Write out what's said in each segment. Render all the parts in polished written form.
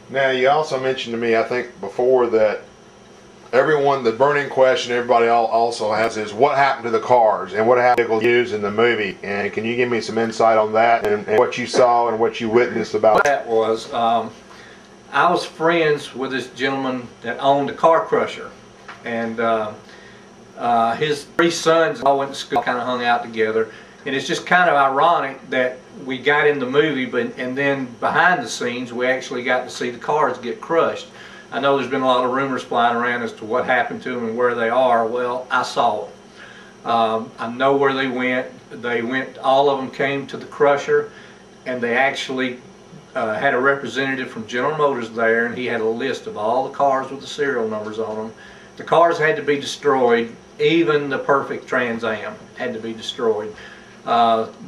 Now, you also mentioned to me, I think before, that everyone, the burning question everybody also has is what happened to the cars and what happened to vehicles used in the movie. And can you give me some insight on that and what you saw and what you witnessed about that? Was I was friends with this gentleman that owned a car crusher, and his three sons all went to school, kind of hung out together. And it's just kind of ironic that we got in the movie, and then behind the scenes we actually got to see the cars get crushed. I know there's been a lot of rumors flying around as to what happened to them and where they are. Well, I saw them. I know where they went. All of them came to the crusher, and they actually had a representative from General Motors there, and he had a list of all the cars with the serial numbers on them. The cars had to be destroyed. Even the perfect Trans Am had to be destroyed.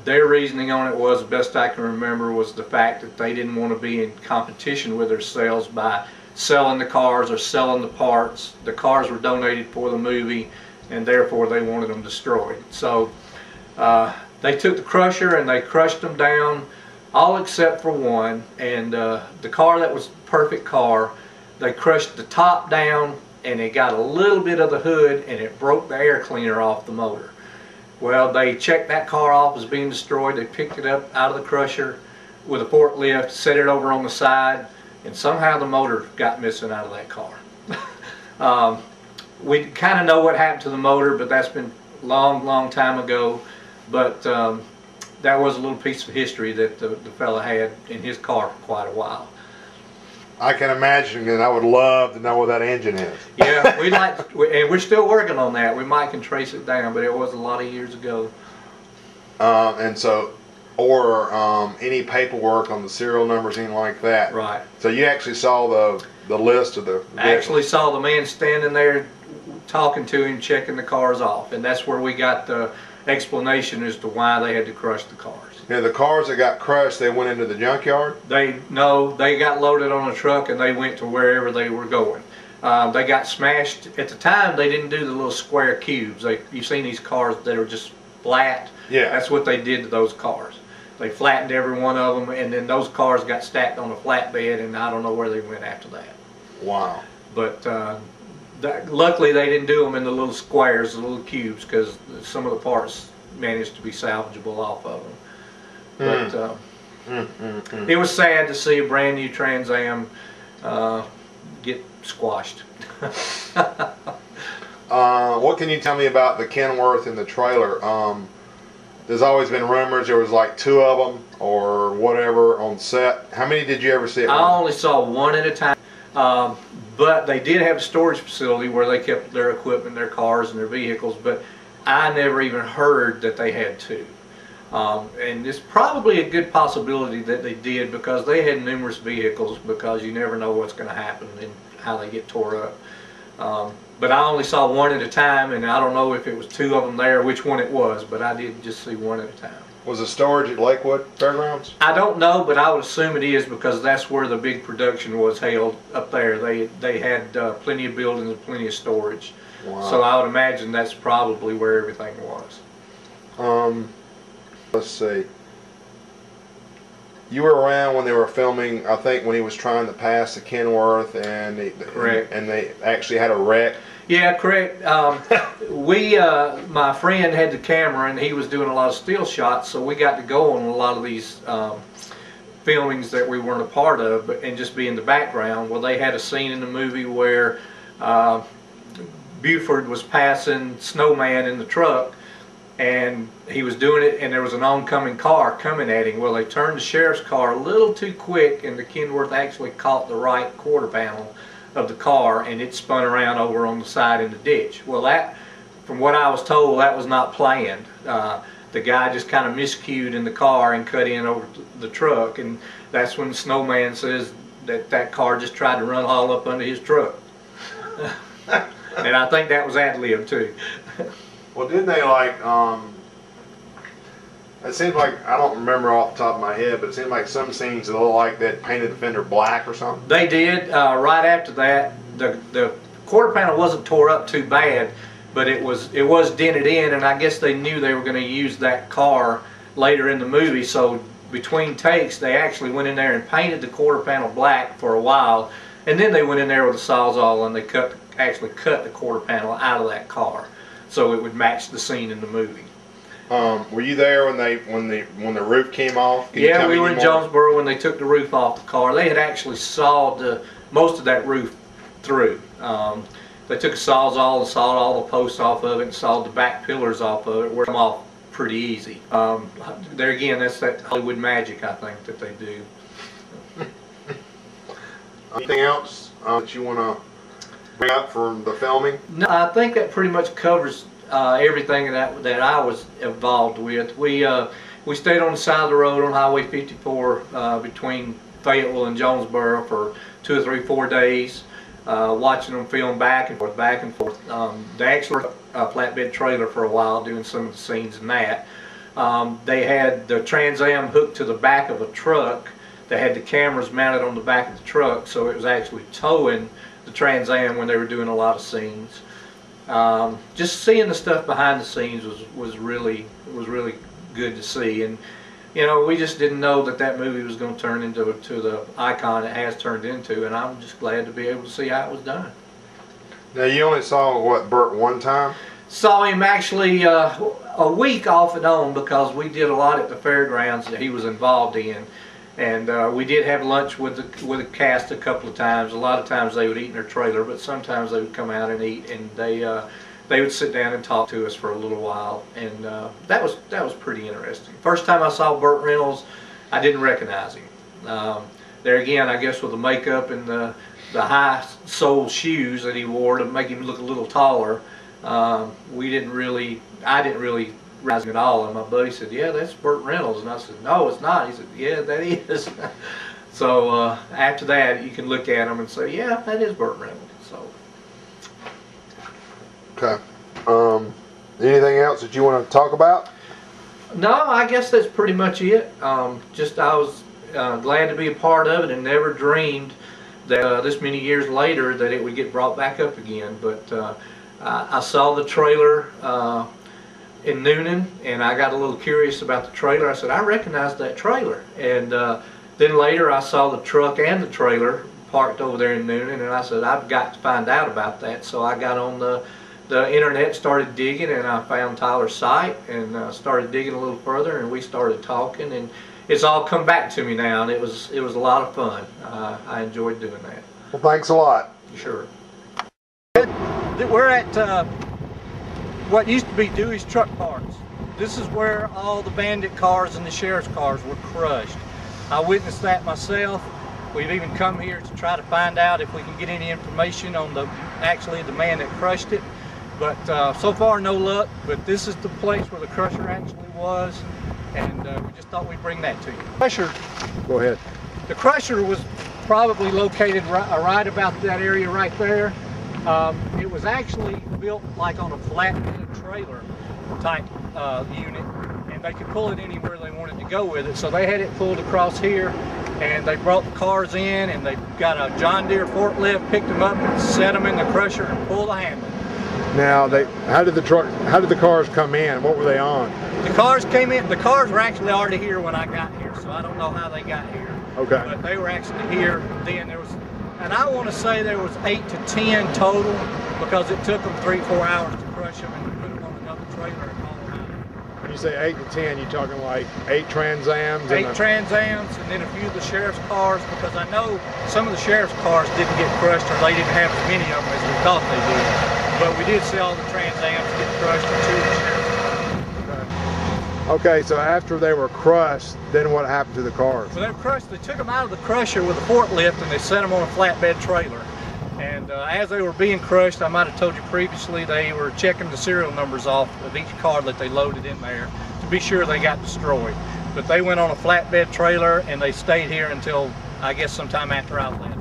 Their reasoning on it was, the best I can remember, was the fact that they didn't want to be in competition with themselves by selling the cars or selling the parts. The cars were donated for the movie, and therefore they wanted them destroyed. So they took the crusher and they crushed them down, all except for one. And the car that was the perfect car, they crushed the top down, and it got a little bit of the hood, and it broke the air cleaner off the motor. Well, they checked that car off as being destroyed. They picked it up out of the crusher with a forklift, set it over on the side, and somehow the motor got missing out of that car. We kind of know what happened to the motor, but that's been a long time ago. But that was a little piece of history that the fella had in his car for quite a while. I can imagine, and I would love to know what that engine is. Yeah, and we're still working on that. We might can trace it down, but it was a lot of years ago. And so, or any paperwork on the serial numbers, anything like that. Right. So you actually saw the list of the vehicles. I actually saw the man standing there talking to him, checking the cars off, and that's where we got the explanation as to why they had to crush the cars. Now, the cars that got crushed, they went into the junkyard? They got loaded on a truck and they went to wherever they were going. They got smashed. At the time, they didn't do the little square cubes. You've seen these cars that are just flat. Yeah. That's what they did to those cars. They flattened every one of them, and then those cars got stacked on a flatbed, and I don't know where they went after that. Wow. But luckily, they didn't do them in the little squares, the little cubes, because some of the parts managed to be salvageable off of them. But it was sad to see a brand new Trans Am get squashed. What can you tell me about the Kenworth and the trailer? There's always been rumors there was like 2 of them or whatever on set. How many did you ever see? I only saw one at a time, but they did have a storage facility where they kept their equipment, their cars, and their vehicles. But I never even heard that they had 2. And it's probably a good possibility that they did, because they had numerous vehicles, because you never know what's going to happen and how they get tore up. But I only saw one at a time, and I don't know if it was 2 of them there, which one it was, but I did just see one at a time. Was the storage at Lakewood Fairgrounds? I don't know, but I would assume it is, because that's where the big production was held up there. They had plenty of buildings and plenty of storage. Wow. So I would imagine that's probably where everything was. Let's see. You were around when they were filming, I think, when he was trying to pass the Kenworth, and they actually had a wreck. Yeah, correct. My friend had the camera, and he was doing a lot of still shots, so we got to go on a lot of these filmings that we weren't a part of, and just be in the background. Well, they had a scene in the movie where Buford was passing Snowman in the truck, and he was doing it, and there was an oncoming car coming at him. Well, they turned the sheriff's car a little too quick, and the Kenworth actually caught the right quarter panel of the car, and it spun around over on the side in the ditch. Well, that, from what I was told, that was not planned. The guy just kind of miscued in the car and cut in over the truck, and that's when the Snowman says that car just tried to run all up under his truck. And I think that was ad-lib too. Well, didn't they, like, it seems like, I don't remember off the top of my head, but it seemed like some scenes that looked like they painted the fender black or something. They did. Right after that, the quarter panel wasn't tore up too bad, but it was dented in, and I guess they knew they were going to use that car later in the movie, so between takes, they actually went in there and painted the quarter panel black for a while, and then they went in there with a Sawzall and they actually cut the quarter panel out of that car so it would match the scene in the movie. Were you there when the roof came off? Yeah, we were in Jonesboro when they took the roof off the car. They had actually sawed most of that roof through. They took a Sawzall and sawed all the posts off of it and sawed the back pillars off of it. Worked them off pretty easy. There again, that's that Hollywood magic, I think, that they do. Anything else that you want to bring up from the filming? No, I think that pretty much covers everything that I was involved with. We stayed on the side of the road on Highway 54 between Fayetteville and Jonesboro for 2 or 3, 4 days, watching them film back and forth, back and forth. They actually were a flatbed trailer for a while doing some of the scenes in that. They had the Trans Am hooked to the back of a truck. They had the cameras mounted on the back of the truck, so it was actually towing the Trans Am when they were doing a lot of scenes. Just seeing the stuff behind the scenes was really good to see, and you know, we just didn't know that movie was going to turn into the icon it has turned into, and I'm just glad to be able to see how it was done. Now, you only saw what, Burt one time? Saw him actually a week off and on because we did a lot at the fairgrounds that he was involved in. And we did have lunch with the cast a couple of times. A lot of times they would eat in their trailer, but sometimes they would come out and eat, and they would sit down and talk to us for a little while, and that was pretty interesting. First time I saw Burt Reynolds, I didn't recognize him. There again, I guess with the makeup and the high-soled shoes that he wore to make him look a little taller, I didn't really recognize him at all. And my buddy said, "Yeah, that's Burt Reynolds," and I said, "No, it's not." He said, "Yeah, that is." So after that, you can look at him and say, "Yeah, that is Burt Reynolds." So. Okay. Anything else that you want to talk about? No, I guess that's pretty much it. Just I was glad to be a part of it, and never dreamed that this many years later that it would get brought back up again. But I saw the trailer in Noonan, and I got a little curious about the trailer. I said, I recognize that trailer. And then later I saw the truck and the trailer parked over there in Noonan, and I said, I've got to find out about that. So I got on the internet, started digging, and I found Tyler's site and started digging a little further, and we started talking, and it's all come back to me now, and it was a lot of fun. I enjoyed doing that. Well, thanks a lot. Sure. We're at what used to be Dewey's Truck Parts. This is where all the Bandit cars and the sheriff's cars were crushed. I witnessed that myself. We've even come here to try to find out if we can get any information on the man that crushed it. But so far, no luck. But this is the place where the crusher actually was, and we just thought we'd bring that to you. Crusher. Go ahead. The crusher was probably located right about that area right there. It was actually built like on a flatbed trailer type unit, and they could pull it anywhere they wanted to go with it. So they had it pulled across here, and they brought the cars in, and they got a John Deere forklift, picked them up, and set them in the crusher and pulled the handle. Now, how did the cars come in? What were they on? The cars came in. The cars were actually already here when I got here, so I don't know how they got here. Okay. But they were actually here then. There was, and I want to say there was 8 to 10 total, because it took them 3 or 4 hours to crush them and put them on another trailer and haul them out. When you say 8 to 10, you're talking like 8 Trans Ams? 8 Trans Ams, and then a few of the sheriff's cars, because I know some of the sheriff's cars didn't get crushed, or they didn't have as many of them as we thought they did. But we did see all the Trans Ams get crushed, and 2 of the sheriff's cars. Okay, so after they were crushed, then what happened to the cars? So they were crushed. They took them out of the crusher with a forklift, and they set them on a flatbed trailer. And as they were being crushed, I might have told you previously, they were checking the serial numbers off of each car that they loaded in there to be sure they got destroyed. But they went on a flatbed trailer, and they stayed here until, I guess, sometime after I left.